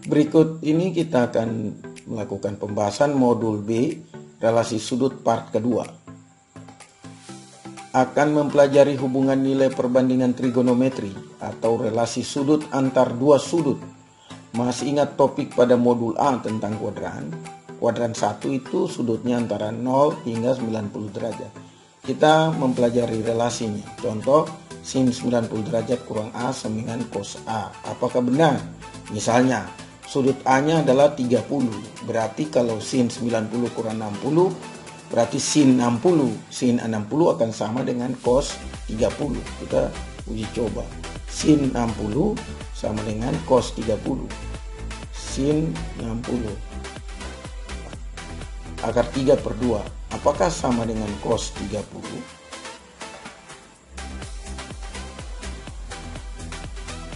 Berikut ini kita akan melakukan pembahasan modul B, relasi sudut part kedua. Akan mempelajari hubungan nilai perbandingan trigonometri atau relasi sudut antar dua sudut. Masih ingat topik pada modul A tentang kuadran? Kuadran 1 itu sudutnya antara 0 hingga 90 derajat. Kita mempelajari relasinya. Contoh, sin 90 derajat kurang A sama dengan cos A. Apakah benar? Misalnya, sudut A-nya adalah 30. Berarti kalau sin 90 kurang 60, berarti sin 60. Sin 60 akan sama dengan cos 30. Kita uji coba. Sin 60 sama dengan cos 30. Sin 60. Akar 3/2. Apakah sama dengan cos 30?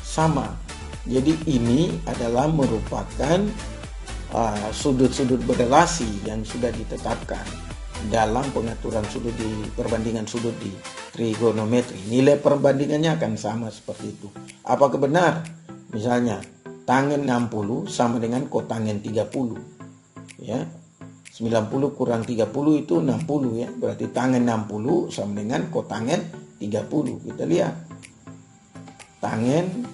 Sama. Jadi ini adalah merupakan sudut-sudut berelasi yang sudah ditetapkan dalam pengaturan sudut di perbandingan sudut di trigonometri. Nilai perbandingannya akan sama seperti itu. Apakah benar? Misalnya tangen 60 sama dengan kotangen 30. Ya. 90 kurang 30 itu 60 ya. Berarti tangen 60 sama dengan kotangen 30. Kita lihat. Tangen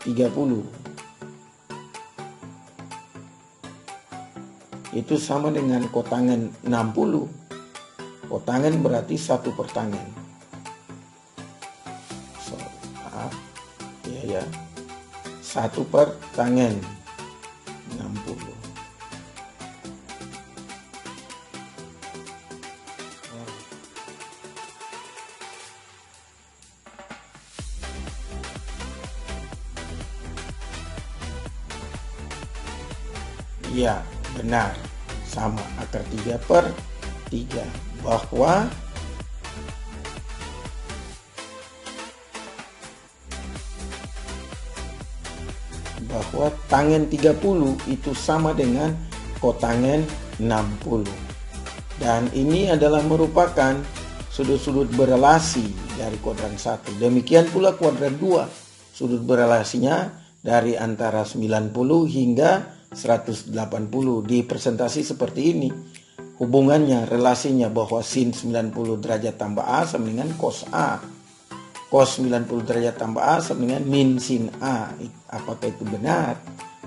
30 itu sama dengan kotangen 60. Kotangen berarti 1 per tangen. Ya. 1 per tangen 60. Ya, benar. Sama akar 3/3. Bahwa tangen 30 itu sama dengan kotangen 60. Dan ini adalah merupakan sudut-sudut berelasi dari kuadran 1. Demikian pula kuadran 2. Sudut berelasinya dari antara 90 hingga 180. Di presentasi seperti ini. Hubungannya, relasinya bahwa sin 90 derajat tambah A sama dengan cos A. Cos 90 derajat tambah A sama dengan min sin A. Apakah itu benar?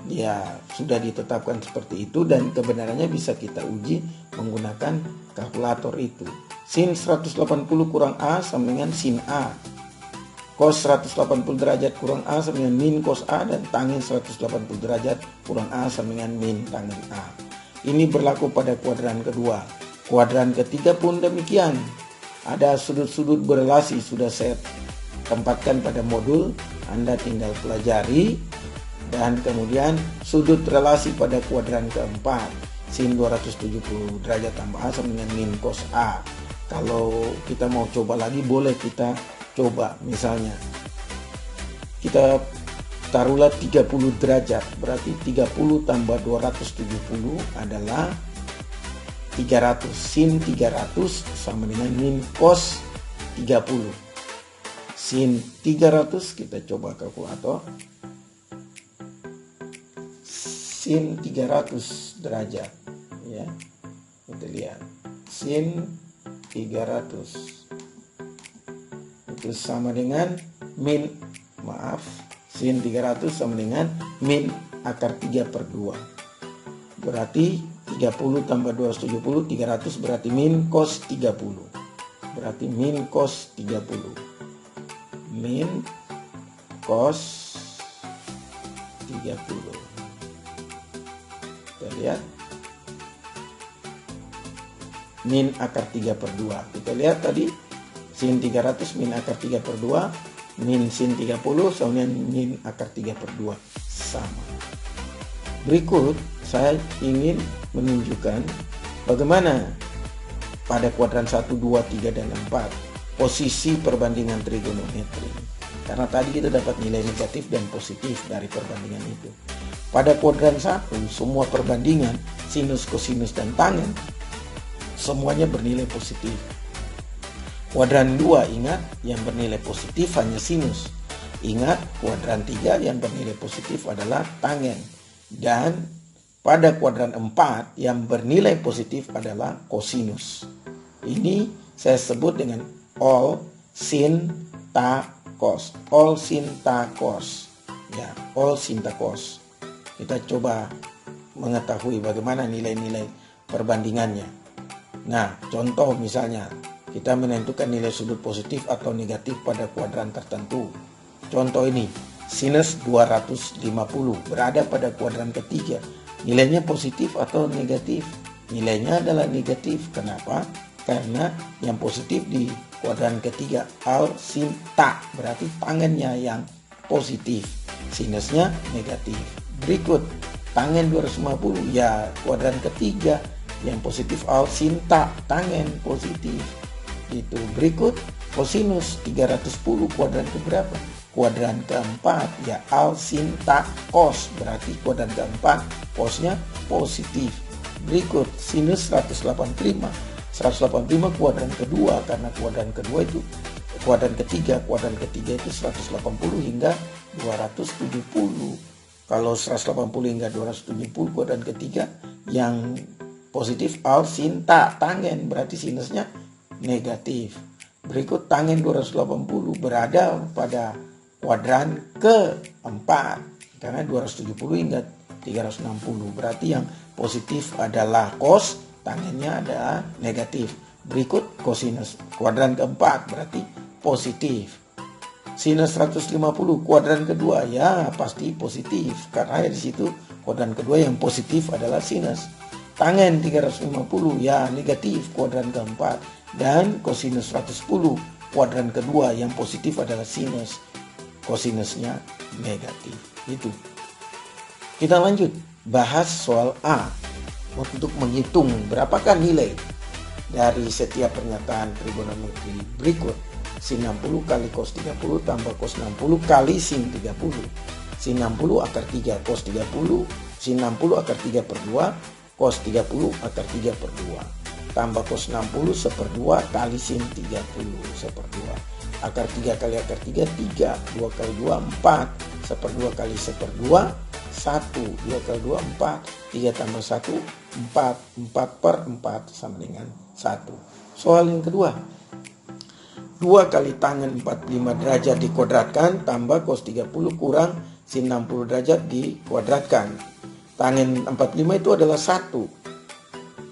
Ya, sudah ditetapkan seperti itu dan kebenarannya bisa kita uji menggunakan kalkulator itu. Sin 180 kurang A sama dengan sin A. Cos 180 derajat kurang A sama dengan min cos A, dan tangen 180 derajat kurang A sama dengan min tangen A. Ini berlaku pada kuadran kedua. Kuadran ketiga pun demikian. Ada sudut-sudut berelasi sudah saya tempatkan pada modul. Anda tinggal pelajari. Dan kemudian sudut relasi pada kuadran keempat. Sin 270 derajat tambah A sama dengan min cos A. Kalau kita mau coba lagi, boleh kita coba. Misalnya kita taruhlah 30 derajat, berarti 30 tambah 270 adalah 300. Sin 300 sama dengan min cos 30. Sin 300, kita coba kalkulator. Sin 300 derajat ya. Kita lihat. Sin 300 itu sama dengan sin 300 sama dengan min akar 3/2. Berarti 30 tambah 270, 300 berarti min cos 30. Berarti min cos 30. Min cos 30. Kita lihat. Min akar 3/2. Kita lihat tadi. Sin 300 min akar 3/2, min sin 30 sama dengan min akar 3/2. Sama. Berikut saya ingin menunjukkan bagaimana pada kuadran 1, 2, 3, dan 4 posisi perbandingan trigonometri. Karena tadi kita dapat nilai negatif dan positif dari perbandingan itu. Pada kuadran 1 semua perbandingan sinus, kosinus, dan tangen semuanya bernilai positif. Kuadran 2 ingat yang bernilai positif hanya sinus. Ingat, kuadran 3 yang bernilai positif adalah tangen. Dan pada kuadran 4 yang bernilai positif adalah kosinus. Ini saya sebut dengan all sin ta cos. All sin ta cos. Ya, all sin ta cos. Kita coba mengetahui bagaimana nilai-nilai perbandingannya. Nah, contoh misalnya kita menentukan nilai sudut positif atau negatif pada kuadran tertentu. Contoh ini, sinus 250 berada pada kuadran ketiga. Nilainya positif atau negatif? Nilainya adalah negatif. Kenapa? Karena yang positif di kuadran ketiga al sin ta, berarti tangennya yang positif, sinusnya negatif. Berikut tangen 250, ya kuadran ketiga yang positif al sin ta, tangen positif. Itu. Berikut kosinus 310 kuadran keberapa? Kuadran keempat, ya al sin ta cos, berarti kuadran keempat cosnya positif. Berikut sinus 185 kuadran kedua, karena kuadran kedua itu kuadran ketiga itu 180 hingga 270. Kalau 180 hingga 270 kuadran ketiga yang positif al sin ta, tangen, berarti sinusnya negatif. Berikut tangen 280 berada pada kuadran keempat, karena 270 hingga 360, berarti yang positif adalah cos, tangennya adalah negatif. Berikut kosinus kuadran keempat, berarti positif. Sinus 150 kuadran kedua, ya pasti positif, karena di situ kuadran kedua yang positif adalah sinus. Tangen 350, ya negatif kuadran keempat. Dan kosinus 110 kuadran kedua yang positif adalah sinus, kosinusnya negatif. Itu. Kita lanjut bahas soal A. Untuk menghitung berapakah nilai dari setiap pernyataan trigonometri berikut. Sin 60 kali cos 30 tambah cos 60 kali sin 30. Sin 60 akar 3 cos 30, sin 60 akar 3 per 2, cos 30 akar 3 per 2. Tambah cos 60 1/2 kali sin 30 1/2. Akar 3 kali akar 3, 3. 2 kali 2, 4. 1/2 kali 1/2, 1. 2 kali 2, 4. 3 tambah 1, 4. 4 per 4 sama dengan 1. Soal yang kedua. 2 kali tangen 45 derajat dikuadratkan tambah cos 30 kurang sin 60 derajat dikuadratkan. Tangen 45 itu adalah 1.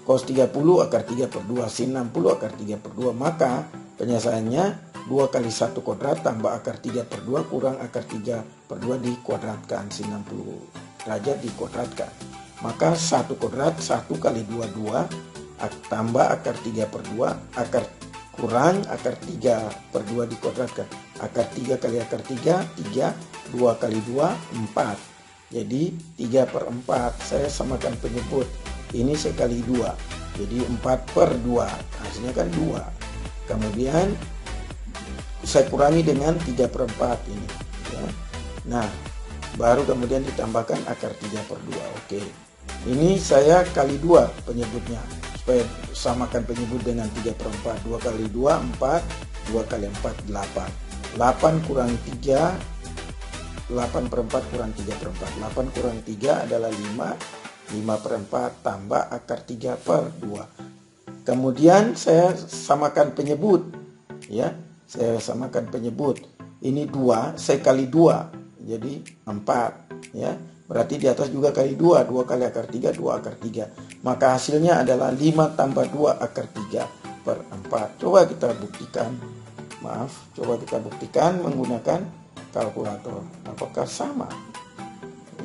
Cos 30 akar 3 per 2, sin 60 akar 3 per 2. Maka penyelesaiannya 2 kali 1 kuadrat tambah akar 3 per 2 kurang akar 3 per 2 dikuadratkan. Sin 60 derajat dikuadratkan. Maka 1 kuadrat 1 kali 2, 2. Tambah akar 3 per 2. Akar kurang akar 3 per 2 dikuadratkan. Akar 3 kali akar 3, 3. 2 kali 2, 4. Jadi 3 per 4. Saya samakan penyebut. Ini saya kali 2. Jadi 4 per 2. Hasilnya kan 2. Kemudian saya kurangi dengan 3 per 4 ini. Ya. Nah, baru kemudian ditambahkan akar 3 per 2. Oke. Ini saya kali 2 penyebutnya. Supaya samakan penyebut dengan 3 per 4. 2 kali 2, 4. 2 kali 4, 8. 8 kurang 3. 8 per 4 kurang 3 per 4. 8 kurang 3 adalah 5. 5 per 4 tambah akar 3 per 2. Kemudian saya samakan penyebut. Ya, saya samakan penyebut. Ini 2, saya kali 2. Jadi 4. Ya, berarti di atas juga kali 2. 2 kali akar 3, 2 akar 3. Maka hasilnya adalah 5 tambah 2 akar 3 per 4. Coba kita buktikan. Coba kita buktikan menggunakan kalkulator. Apakah sama?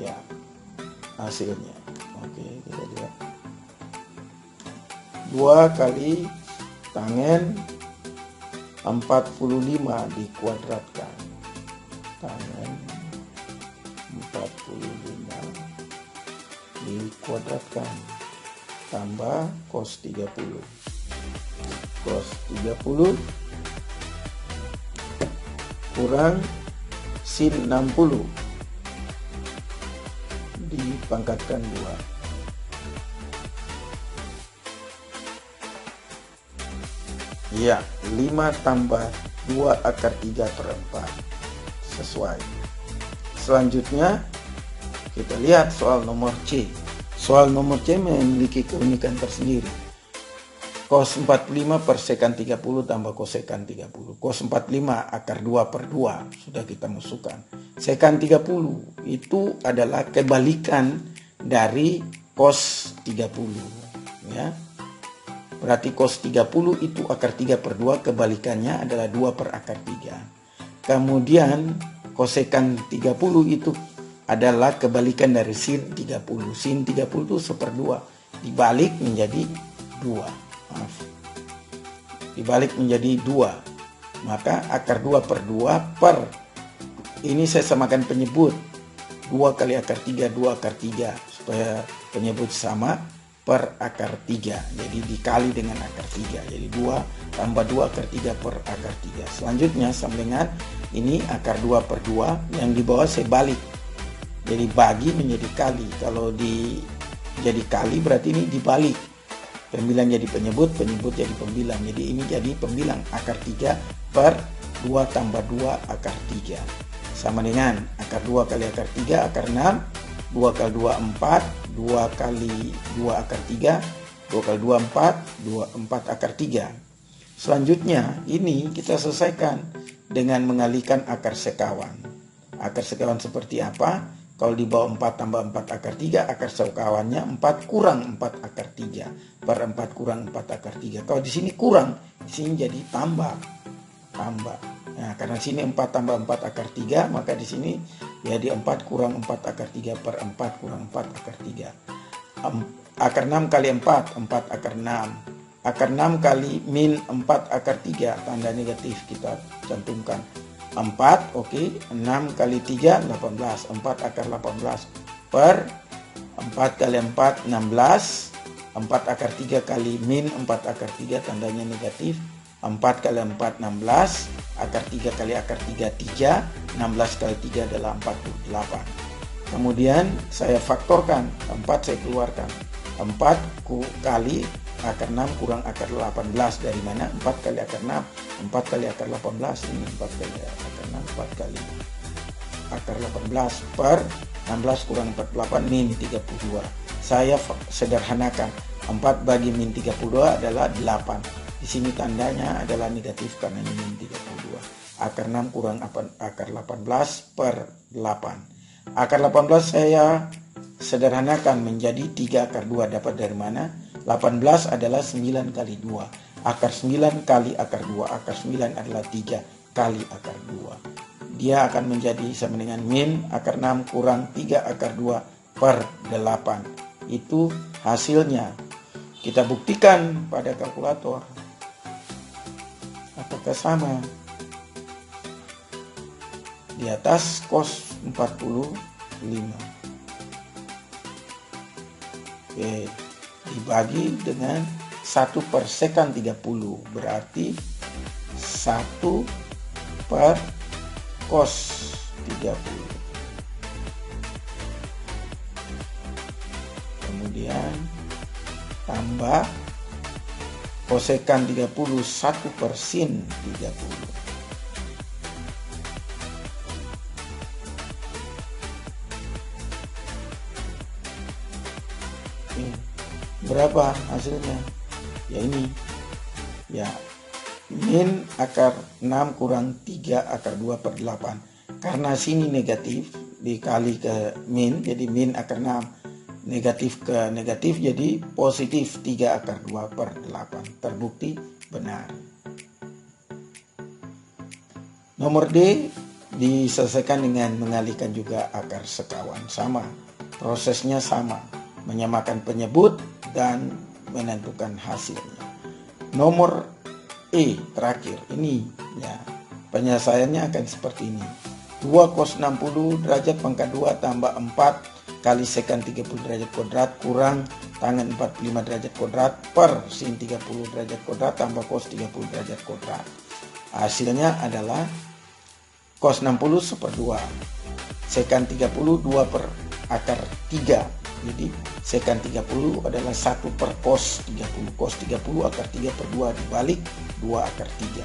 Ya, hasilnya. Oke, kita lihat. 2 kali tangen 45 dikuadratkan. Tangen 45 dikuadratkan. Tambah cos 30. Cos 30 kurang sin 60 dipangkatkan 2. Ya, 5 tambah 2 akar 3 per 4 sesuai. Selanjutnya kita lihat soal nomor C. Soal nomor C memiliki keunikan tersendiri. Cos 45 per sekan 30 tambah kosekan 30. Cos 45 akar 2 per 2 sudah kita masukkan. Sekan 30 itu adalah kebalikan dari cos 30. Ya. Berarti cos 30 itu akar 3 per 2, kebalikannya adalah 2 per akar 3. Kemudian kosekan 30 itu adalah kebalikan dari sin 30. Sin 30 itu 1/2. Dibalik menjadi 2. Maaf. Dibalik menjadi 2. Maka akar 2 per 2 per, ini saya samakan penyebut. 2 kali akar 3, 2 akar 3. Supaya penyebut sama, per akar 3. Jadi dikali dengan akar 3. Jadi 2 tambah 2 akar 3 per akar 3. Selanjutnya sama dengan ini akar 2 per 2. Yang di bawah saya balik. Jadi bagi menjadi kali. Kalau jadi kali berarti ini dibalik. Pembilang jadi penyebut, penyebut jadi pembilang. Jadi ini jadi pembilang akar 3 per 2 tambah 2 akar 3. Sama dengan akar 2 kali akar 3 akar 6. 2 kali 2 4. 2 kali 2 akar 3. 2 kali 2 4. 4 akar 3. Selanjutnya ini kita selesaikan dengan mengalihkan akar sekawan. Akar sekawan seperti apa? Kalau di bawah 4 tambah 4 akar 3, akar sekawannya 4 kurang 4 akar 3. Per 4 kurang 4 akar 3. Kalau di sini kurang, di sini jadi tambah. Nah, karena sini 4 tambah 4 akar 3, maka di sini jadi 4 kurang 4 akar 3 per 4 kurang 4 akar 3. Akar 6 kali 4, 4 akar 6. Akar 6 kali min 4 akar 3, tanda negatif kita cantumkan. 4, oke. 6 kali 3, 18. 4 akar 18 per 4 kali 4, 16. 4 akar 3 kali min 4 akar 3, tandanya negatif. 4 kali 4, 16. Akar 3 kali akar 3, 3. 16 kali 3 adalah 48. Kemudian saya faktorkan. 4 saya keluarkan. 4 kali akar 6 kurang akar 18. Dari mana? 4 kali akar 6. 4 kali akar 18. Ini 4 kali akar 6. 4 kali akar 18 per 16 kurang 48 min 32. Saya sederhanakan. 4 bagi min 32 adalah 8. Di sini tandanya adalah negatif karena ini min 32. Akar 6 kurang akar 18 per 8. Akar 18 saya sederhanakan menjadi 3 akar 2. Dapat dari mana? 18 adalah 9 kali 2. Akar 9 kali akar 2. Akar 9 adalah 3 kali akar 2. Dia akan menjadi sama dengan min akar 6 kurang 3 akar 2 per 8. Itu hasilnya. Kita buktikan pada kalkulator. Apakah sama? Di atas cos 45. Oke. Dibagi dengan 1 per sekan 30. Berarti 1 per cos 30. Kemudian tambah kosekan 30 1 per sin 30. Berapa hasilnya? Ya ini. Ya. Min akar 6 kurang 3 akar 2 per 8. Karena sini negatif dikali ke min, jadi min akar 6 negatif ke negatif jadi positif 3 akar 2 per 8. Terbukti benar. Nomor D diselesaikan dengan mengalihkan juga akar sekawan. Sama. Prosesnya sama. Menyamakan penyebut dan menentukan hasilnya. Nomor E terakhir ini ya, penyelesaiannya akan seperti ini. 2 cos 60 derajat pangkat 2 tambah 4 kali sekan 30 derajat kuadrat kurang tangan 45 derajat kuadrat per sin 30 derajat kuadrat tambah cos 30 derajat kuadrat. Hasilnya adalah cos 60 1/2, sekan 30 2 per akar 3. Jadi sekan 30 adalah 1 per cos 30. Cos 30 akar 3 per 2 dibalik 2 akar 3.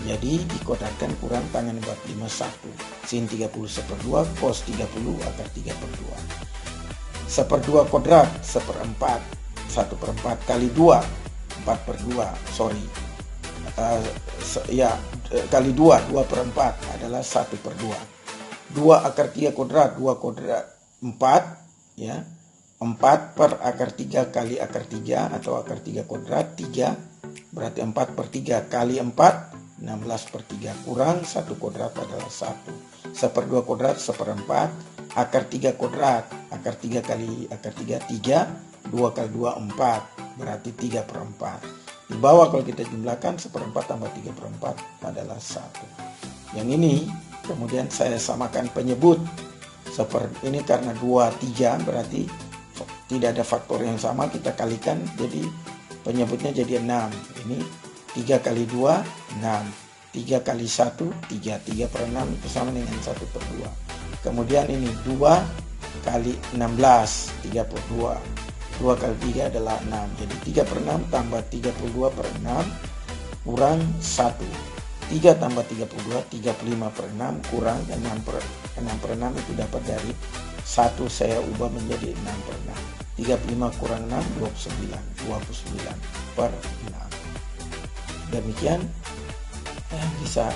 Jadi dikodrakan kurang tangan buat 51. Sin 30 1/2, cos 30 akar 3/2. 1/2 kodrat 1/4. 1/4 kali 2 4/2. Kali 2 2/4 adalah 1/2. 2 akar 3 kodrat 2 kodrat 4 ya. 4 per akar 3 kali akar 3 atau akar 3 kodrat 3, berarti 4/3 kali 4 16/3 kurang 1 kodrat adalah 1. 1/2 kodrat 1/4, akar 3 kodrat, akar 3 kali akar 3 3, 2 kali 2 4, berarti 3/4. Di bawah kalau kita jumlahkan 1/4 tambah 3/4 adalah 1. Yang ini kemudian saya samakan penyebut. Ini karena 2 3 berarti tidak ada faktor yang sama, kita kalikan jadi penyebutnya jadi 6. Ini 3 kali 2 6, 3 kali 1 3, 3/6 itu sama dengan 1/2. Kemudian ini 2 kali 16 32, 2 kali 3 adalah 6, jadi 3/6 tambah 32/6 kurang 1. 3 tambah 32 35/6 kurang 6/6 itu dapat dari 1 saya ubah menjadi 6/6. 35 kurang 6 29 per 6. Demikian bisa